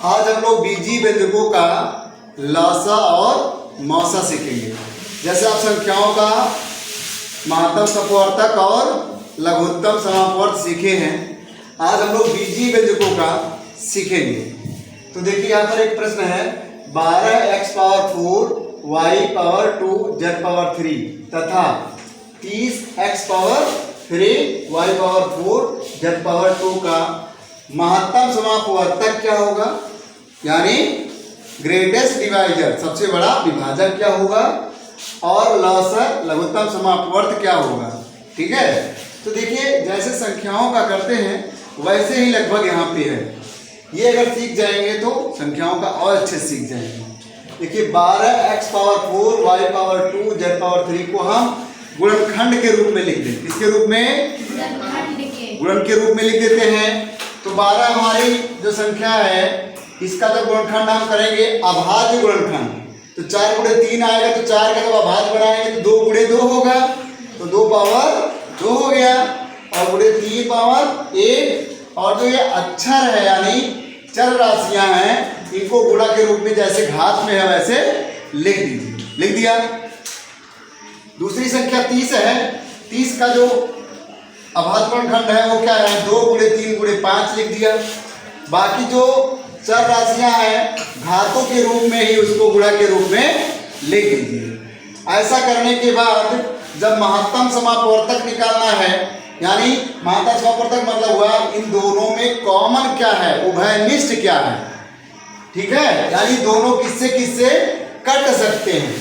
आज हम लोग बीजी व्यंजकों का लासा और मौसा सीखेंगे। जैसे आप संख्याओं का महत्तम समवर्तक और लघुत्तम समापवर्त सीखे हैं, आज हम लोग बीजी व्यंजकों का सीखेंगे। तो देखिए यहाँ पर एक प्रश्न है, 12x power 4 y power 2 z power 3 तथा 30x power 3 y power 4 z power 2 का महत्तम समापवर्तक क्या होगा, यानी ग्रेटेस्ट डिवाइजर सबसे बड़ा विभाजक क्या होगा, और लौसक लघुत्तम समापवर्त क्या होगा। ठीक है, तो देखिए जैसे संख्याओं का करते हैं वैसे ही लगभग यहाँ पे है। ये अगर सीख जाएंगे तो संख्याओं का और अच्छे सीख जाएंगे। देखिए 12x power 4 y power 2 z power 3 को हम गुणनखंड के रूप में लिख दें। किसके रूप में? गुणन के रूप में लिख देते हैं। तो 12 हमारी जो संख्या है इसका जब गुणनखंड हम करेंगे अभाज्य गुणनखंड, तो 4 गुणे 3 आएगा, तो 4 का जब अभाज्य बनाएंगे तो 2 गुणे 2 होगा, तो 2 पावर 2 हो गया, और गुणे 3 पावर 1। और जो ये अक्षर है यानी चर राशियां हैं इनको गुणा के रूप में जैसे घात में है वैसे लिख दीजिए। लिख दिया। दूसरी संख्या 30 है। 30 का जो अभाज्य गुणनखंड है वो क्या है? 2 गुणे 3 गुणे 5 लिख दिया। बाकी जो चर राशियां हैं घातों के रूप में ही उसको गुणा के रूप में लिख दीजिए। ऐसा करने के बाद जब महत्तम समापवर्तक निकालना है, यानी महत्तम समापवर्तक मतलब हुआ इन दोनों में कॉमन क्या है, उभयनिष्ठ क्या है। ठीक है, यानी दोनों किससे किससे कट सकते हैं।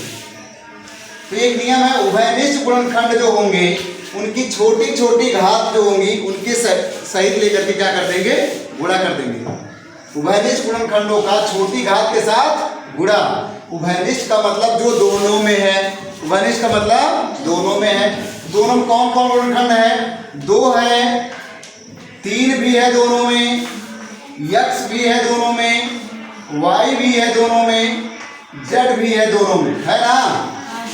तो एक नियम है, उभयनिष्ठ गुणनखंड जो होंगे उनकी छोटी छोटी घात जो होंगी उनके सहित लेकर के क्या कर देंगे, गुणा कर देंगे। उभयनिष्ठ गुणनखंडों का छोटी घात के साथ गुणा। उभयनिष्ठ का मतलब जो दोनों में है, उभयनिष्ठ का मतलब दोनों में है। दोनों में कौन कौन गुणनखंड है? 2 है, 3 भी है दोनों में, x भी है दोनों में, y भी है दोनों में, z भी है दोनों में, है ना।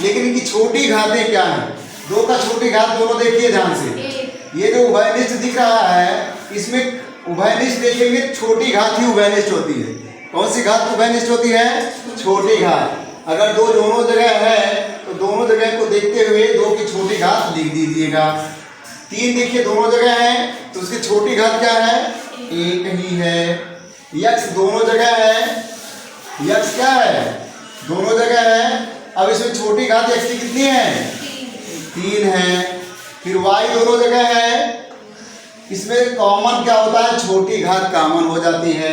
लेकिन इनकी छोटी घातें क्या है? 2 का छोटी घात दोनों देखिए ध्यान से। ये जो उभयनिष्ठ दिख रहा है इसमें उभयनिष्ठ देखेंगे छोटी घात ही उभयनिष्ठ होती है। कौन सी घात उभयनिष्ठ होती है? छोटी घात। अगर दोनों जगह है तो दोनों जगह को देखते हुए 2 की छोटी घात लिख दीजिएगा। 3 देखिए दोनों जगह है तो उसकी छोटी घात क्या है? 1 ही है। x दोनों जगह है, x क्या है? दोनों जगह है। अब इसमें छोटी घात x की कितनी है? 3 है। फिर y दोनों जगह है, इसमें कॉमन क्या होता है? छोटी घात कॉमन हो जाती है।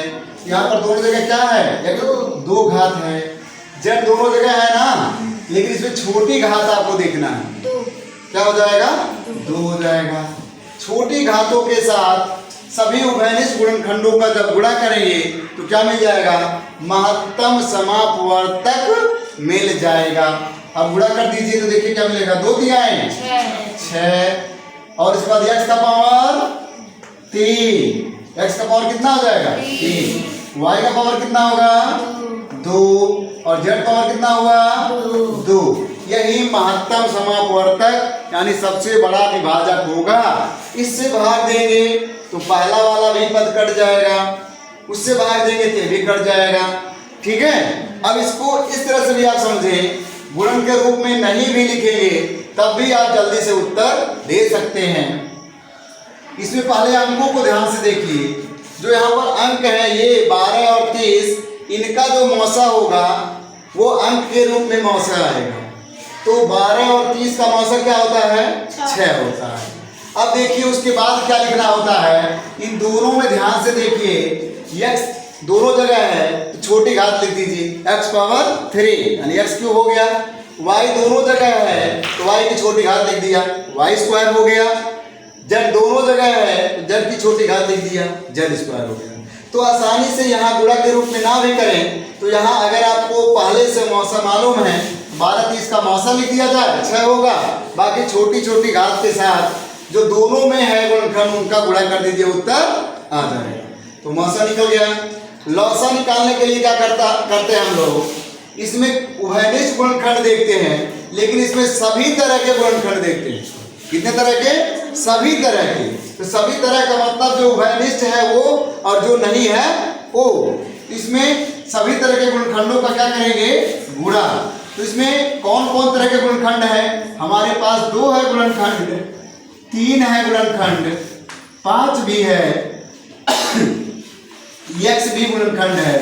यहाँ पर दोनों जगह क्या है? एक 2 घात है। z दोनों जगह है ना, लेकिन इसमें छोटी घात आपको देखना है, क्या हो जाएगा? 2 हो जाएगा। छोटी घातों के साथ सभी उभयनिष्ठ गुणनखंडों का जब गुणा करेंगे तो क्या मिल जाएगा? महत्तम समापवर्तक मिल जाएगा। अब गुणा कर दीजिए तो देखिए क्या मिलेगा? 2 दिया है 6, और इसके बाद x का पावर 3, x का पावर कितना हो जाएगा? 3, y का पावर कितना होगा? 2, और z पावर कितना होगा? 2। यही महत्तम समापवर्तक यानी सबसे बड़ा विभाजक होगा। इससे भाग देंगे तो पहला वाला भी पद कट जाएगा, उससे भाग देंगे तो भी कट जाएगा। ठीक है, अब इसको इस तरह से भी आप समझें, गुणन के रूप में नहीं भी लिखेंगे तब भी आप जल्दी से उत्तर दे सकते हैं। इसमें पहले अंकों को ध्यान से देखिए। जो यहाँ पर अंक है ये 12 और 30, इनका जो मौसा होगा वो अंक के रूप में मौसा आएगा। तो 12 और 30 का मौसा क्या होता है? 6 होता है। अब देखिए उसके बाद क्या लिखना होता है, इन दोनों में ध्यान से देखिए। x दोनों जगह है तो छोटी घात लिख दीजिए, x पावर 3 यानी x क्यूब हो गया। y दोनों जगह है तो y की छोटी घात लिख दिया, y स्क्वायर हो गया। z दोनों जगह है तो z की छोटी घात लिख दिया, z स्क्वायर हो गया। तो आसानी से यहाँ गुणा के रूप में ना भी करें तो यहाँ अगर आपको पहले से मौसा मालूम है 12-30 का मौसा लिख दिया जाए 6 होगा। बाकी छोटी छोटी घात के साथ जो दोनों में है गुणनखंड उनका गुणा कर दीजिए, उत्तर आ जाएगा। तो मौसा निकल गया। लौसा निकालने के लिए क्या करते हैं हम लोग? इसमें उभयनिष्ठ गुणनखंड देखते हैं, लेकिन इसमें सभी तरह के गुणनखंड देखते हैं। कितने तरह के? सभी तरह के। तो सभी तरह का मतलब जो उभयनिष्ठ है वो और जो नहीं है वो। इसमें सभी तरह के गुणनखंडों का क्या करेंगे, गुणा। तो इसमें कौन कौन तरह के गुणनखंड है, हमारे पास 2 है गुणनखंड, 3 है गुणनखंड, 5 भी है, x भी गुणनखंड है,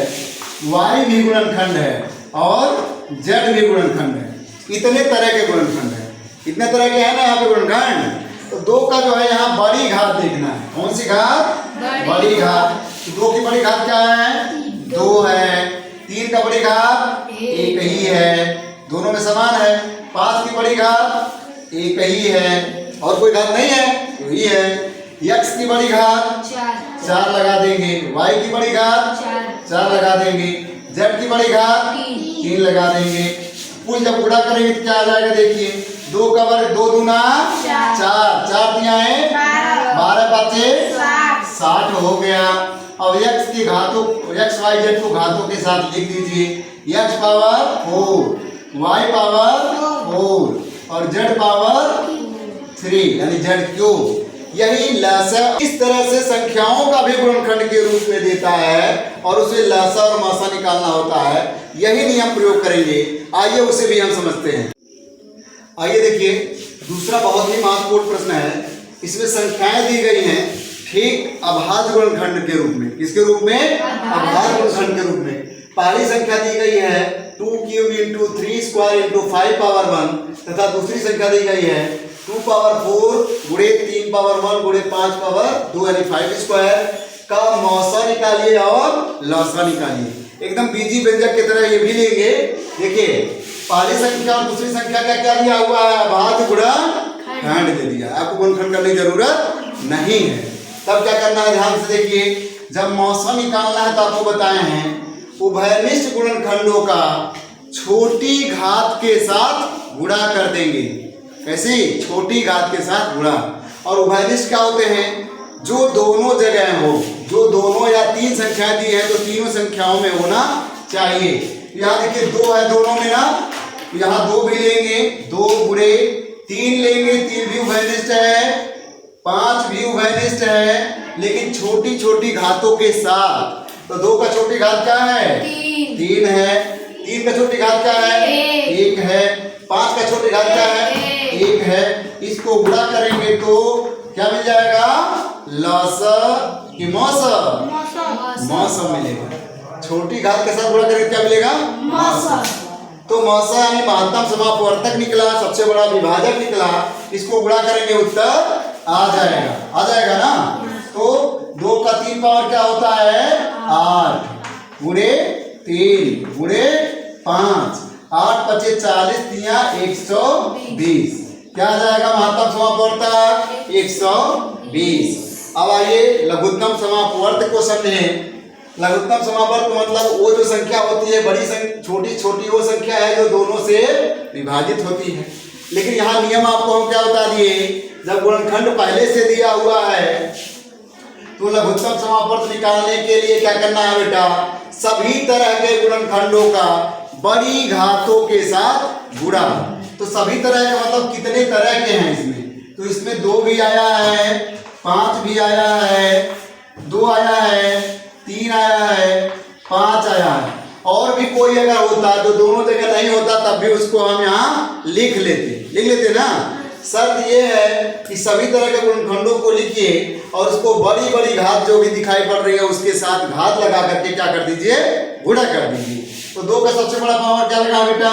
y भी गुणनखंड है और z भी गुणनखंड है। इतने तरह के गुणनखंड है, इतने तरह के है ना यहाँ पे गुणनखंड। तो 2 का जो है यहाँ बड़ी घात देखना है। कौन सी घात, बड़ी घात। तो 2 की बड़ी घात क्या है, 2 है। 3 का बड़ी घात 1 ही है, दोनों में समान है। 5 की बड़ी घात 1 ही है और कोई घात नहीं है, वही है। x की बड़ी घात 4 लगा देंगे, y की बड़ी घात 4 लगा देंगे, z की बड़ी घात 3 लगा देंगे। कुल जब गुणा करेंगे तो क्या आ जाएगा, देखिए 2 का वर्ग 2 दूना 4, 4 दिया है 12 पाँचे 60 हो गया। अब x की घातों, x y z को घातों के साथ लिख दीजिए। x पावर 4, y पावर 4 और z पावर 3 यानी z क्यूब। यही लसा इस तरह से संख्याओं का भी गुणनखंड के रूप में देता है और उसे लसा और मासा निकालना होता है। यही नियम प्रयोग करेंगे, आइए उसे भी हम समझते हैं। आइए देखिए, दूसरा बहुत ही महत्वपूर्ण प्रश्न है। इसमें संख्याएं दी गई हैं ठीक अभाज्य गुणनखंड के रूप में। किसके रूप में, अभाज्य गुणनखंड के रूप में। पहली संख्या दी गई है 2 cube into 3 square into 5 power 1 तथा दूसरी संख्या दी गई है 2 पावर 4 गुणे 3 पावर 1 गुणे 5 पावर 2 यानी 5 स्क्वायर का मौसा निकालिए और लौसा निकालिए। एकदम बीजी व्यंजक की तरह ये भी लेंगे। देखिए पहली संख्या और दूसरी संख्या का क्या दिया हुआ है, अभाज्य गुणनखंड दे दिया। आपको गुणनखंड करने की जरूरत नहीं है। तब क्या करना है, ध्यान से देखिए। जब मौसा निकालना है तो आपको बताए हैं उभयनिष्ठ गुणनखंडों का छोटी घात के साथ गुणा कर देंगे। कैसी, छोटी घात के साथ गुणा। और उभयनिष्ठ क्या होते हैं, जो दोनों जगह हो, जो दोनों या 3 संख्याएं दी है तो तीनों संख्याओं में होना चाहिए। यहाँ देखिए 2 है दोनों में ना, यहाँ 2 भी लेंगे, 2 गुणे 3 लेंगे, 3 भी उभयनिष्ठ है, 5 भी उभयनिष्ठ है, लेकिन छोटी छोटी घातों के साथ। तो 2 का छोटी घात क्या है, 3 है। 3 का छोटी घात क्या है, 1 है। 5 का छोटी घात क्या है, 1 है। इसको गुणा करेंगे तो क्या मिल जाएगा, लसा कि मौसा, मौसा मिलेगा। छोटी घात के साथ गुणा करेंगे क्या मिलेगा, मौसा। तो मौसा यानी महत्तम समापवर्तक निकला, सबसे बड़ा विभाजक निकला। इसको गुणा करेंगे उत्तर आ जाएगा ना। तो 2 का 3 पावर क्या होता है, 8 गुणे 3 गुणे 5, 8 पचे 40 तिया 120। क्या आ जाएगा महत्तम समापवर्तक 120। अब आइए लघुत्तम समापवर्तक को समझें। लघुत्तम समापवर्तक मतलब वो जो संख्या होती है बड़ी छोटी छोटी वो संख्या है जो दोनों से विभाजित होती है। लेकिन यहाँ नियम आपको हम क्या बता दिए, जब गुणनखंड पहले से दिया हुआ है तो लघुत्तम समापवर्तक निकालने के लिए क्या करना है बेटा, सभी तरह के गुणनखंडों का बड़ी घातों के साथ गुणा। तो सभी तरह के मतलब कितने तरह के हैं इसमें, तो इसमें 2 भी आया है, 5 भी आया है, 2 आया है, 3 आया है, 5 आया है। और भी कोई अगर होता जो दोनों जगह नहीं होता तब भी उसको हम यहाँ लिख लेते ना। शर्त ये है कि सभी तरह के गुणनखंडों को लिखिए और उसको बड़ी बड़ी घात जो भी दिखाई पड़ रही है उसके साथ घात लगा करके क्या कर दीजिए, गुणा कर दीजिए। तो 2 का सबसे बड़ा पावर क्या लगा बेटा,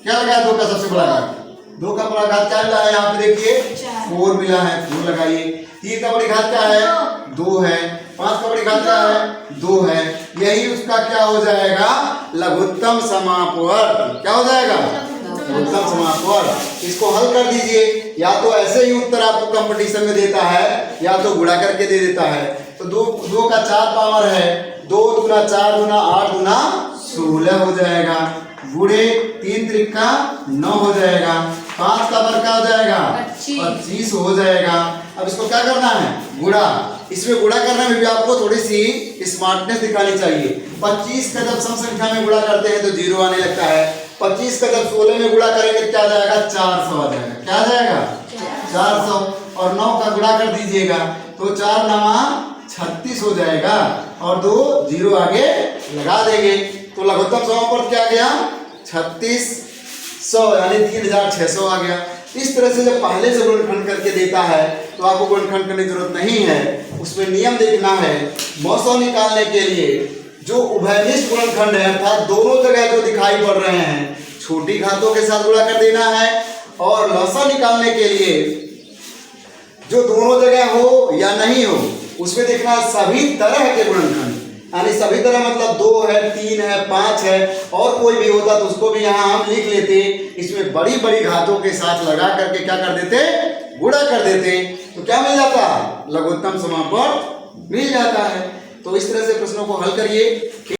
क्या लगा 2 का सबसे बड़ा घात, 2 का बड़ा घात क्या मिला है यहाँ पे देखिए 4 मिला है, 4 लगाइए। 3 का बड़ी घात क्या है, 2 है। 5 का बड़ी घात क्या है, 2 है। यही उसका क्या हो जाएगा, लघुत्तम समापवर्तक। क्या हो जाएगा, लघुत्तम समापवर्तक। इसको हल कर दीजिए, या तो ऐसे ही उत्तर आपको कंपटीशन में देता है या तो गुणा करके दे देता है। तो 2 का 4 पावर है, 2 दूना 4 दूना 8 दूना 16 हो जाएगा, गुणे 3 त्रिका 9 हो जाएगा। 5 का वर्ग क्या हो जाएगा, 25 हो जाएगा। अब इसको क्या करना है, गुणा। इसमें गुणा करने में भी आपको थोड़ी सी स्मार्टनेस दिखानी चाहिए। 25 का जब सम संख्या में गुणा करते हैं तो 0 आने लगता है। 25 का जब 16 में गुणा करेंगे तो क्या आ जाएगा, 400 आ जाएगा। क्या आ जाएगा, 400। और 9 का गुणा कर दीजिएगा तो 4 9 36 हो जाएगा और 2 0 आगे लगा देंगे तो लघुत्तम समापवर्त क्या आ गया 3600 यानी 3600 आ गया। इस तरह से जब पहले से गुणनखंड करके देता है तो आपको गुणनखंड करने की जरूरत नहीं है, उसमें नियम देखना है। मौसा निकालने के लिए जो उभयनिष्ठ गुणनखंड है अर्थात दोनों जगह जो दिखाई पड़ रहे हैं छोटी घातों के साथ गुणा कर देना है, और लसा निकालने के लिए जो दोनों जगह हो या नहीं हो उसमें देखना सभी तरह के गुणनखंड, यानी सभी तरह मतलब 2 है 3 है 5 है और कोई भी होता तो उसको भी यहाँ हम लिख लेते, इसमें बड़ी बड़ी घातों के साथ लगा करके क्या कर देते गुणा कर देते तो क्या मिल जाता लघुत्तम समापवर्त मिल जाता है। तो इस तरह से प्रश्नों को हल करिए।